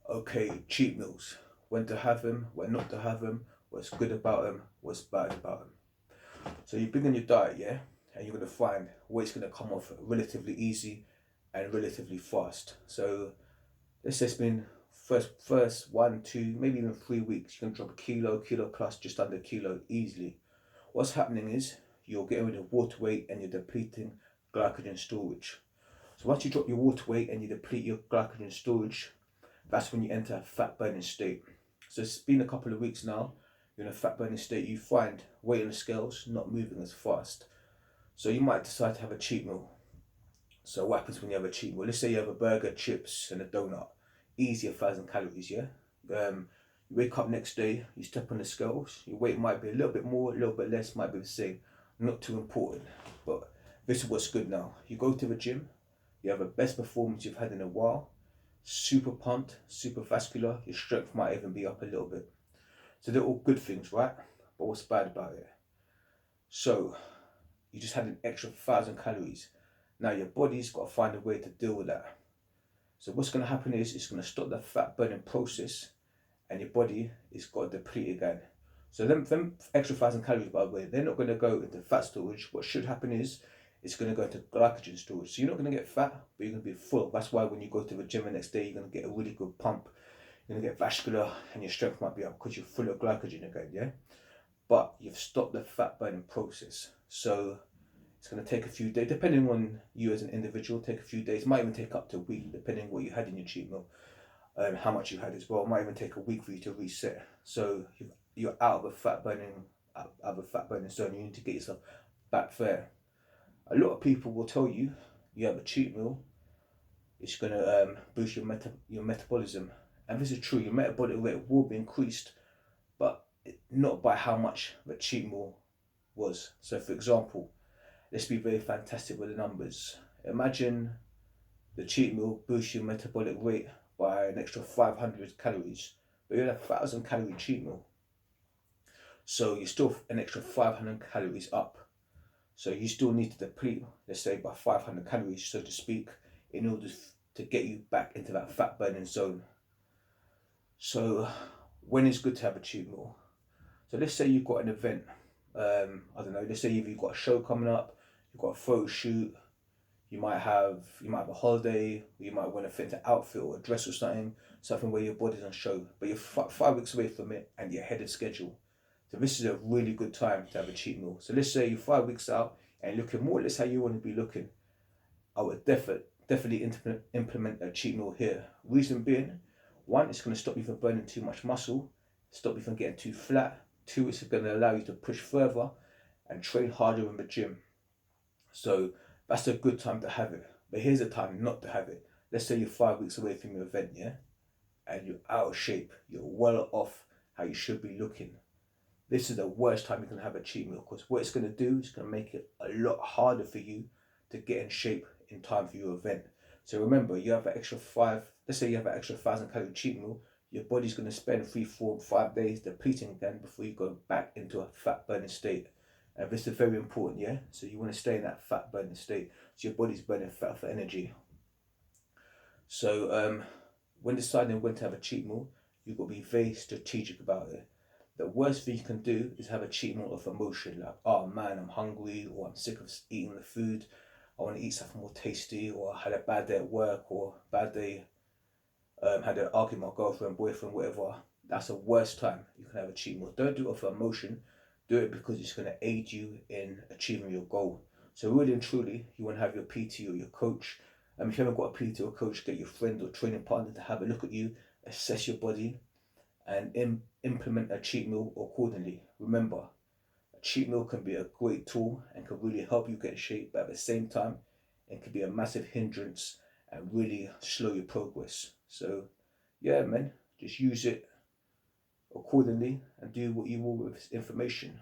Okay, cheat meals. When to have them, when not to have them, what's good about them, what's bad about them. So you begin your diet, yeah, and you're gonna find weight's gonna come off relatively easy and relatively fast. So let's say it's been first 1, 2, maybe even 3 weeks, you can drop a kilo, kilo plus, just under a kilo easily. What's happening is you're getting rid of water weight and you're depleting glycogen storage. So once you drop your water weight and you deplete your glycogen storage, that's when you enter a fat burning state. So it's been a couple of weeks now, you're in a fat burning state, you find weight on the scales not moving as fast. So you might decide to have a cheat meal. So what happens when you have a cheat meal? Let's say you have a burger, chips, and a donut. Easy 1,000 calories, yeah? You wake up next day, you step on the scales, your weight might be a little bit more, a little bit less, might be the same. Not too important. But this is what's good now. You go to the gym, you have the best performance you've had in a while, super pumped, super vascular, your strength might even be up a little bit. So they're all good things, right? But what's bad about it? So you just had an extra 1,000 calories. Now your body's got to find a way to deal with that. So what's going to happen is it's going to stop the fat burning process and your body is got to deplete again. So them extra 1,000 calories, by the way, they're not going to go into fat storage. What should happen is it's going to go into glycogen storage. So you're not going to get fat, but you're going to be full. That's why when you go to the gym the next day, you're going to get a really good pump. You're going to get vascular and your strength might be up because you're full of glycogen again, yeah? But you've stopped the fat burning process. So it's going to take a few days, depending on you as an individual, take a few days, might even take up to a week, depending on what you had in your cheat meal, how much you had as well. It might even take a week for you to reset. So you're out of a fat burning zone. You need to get yourself back there. A lot of people will tell you you have a cheat meal, it's going to boost your metabolism. And this is true, your metabolic rate will be increased, but not by how much the cheat meal was. So for example, let's be very fantastic with the numbers. Imagine the cheat meal boosts your metabolic rate by an extra 500 calories, but you're in a 1,000 calorie cheat meal. So you're still an extra 500 calories up. So you still need to deplete, let's say, by 500 calories, so to speak, in order to get you back into that fat burning zone. So when is good to have a cheat meal? So let's say you've got an event, I don't know, let's say you've got a show coming up, you've got a photo shoot, you might have a holiday, you might want to fit into outfit or a dress or something where your body's on show, but you're 5 weeks away from it and you're ahead of schedule. So this is a really good time to have a cheat meal. So let's say you're 5 weeks out and looking more or less how you want to be looking. I would definitely implement a cheat meal here. Reason being, one, it's going to stop you from burning too much muscle, stop you from getting too flat. Two, it's going to allow you to push further and train harder in the gym. So that's a good time to have it. But here's a time not to have it. Let's say you're 5 weeks away from your event, yeah? And you're out of shape. You're well off how you should be looking. This is the worst time you can have a cheat meal, because what it's going to do is going to make it a lot harder for you to get in shape in time for your event. So remember, you have an extra let's say you have an extra 1,000 calorie cheat meal, your body's going to spend 3, 4, 5 days depleting again before you go back into a fat burning state. And this is very important, yeah? So you want to stay in that fat burning state, so your body's burning fat for energy. So when deciding when to have a cheat meal, you've got to be very strategic about it. The worst thing you can do is have a cheat meal of emotion, like, oh man, I'm hungry, or I'm sick of eating the food, I want to eat something more tasty, or I had a bad day at work, or bad day, had an argument with my girlfriend, boyfriend, whatever. That's the worst time you can have a cheat meal. Don't do it for emotion, do it because it's going to aid you in achieving your goal. So really and truly, you want to have your PT or your coach. If you haven't got a PT or coach, get your friend or training partner to have a look at you, assess your body, and implement a cheat meal accordingly. Remember, a cheat meal can be a great tool and can really help you get in shape, but at the same time, it can be a massive hindrance and really slow your progress. So, yeah, man, just use it accordingly and do what you will with this information.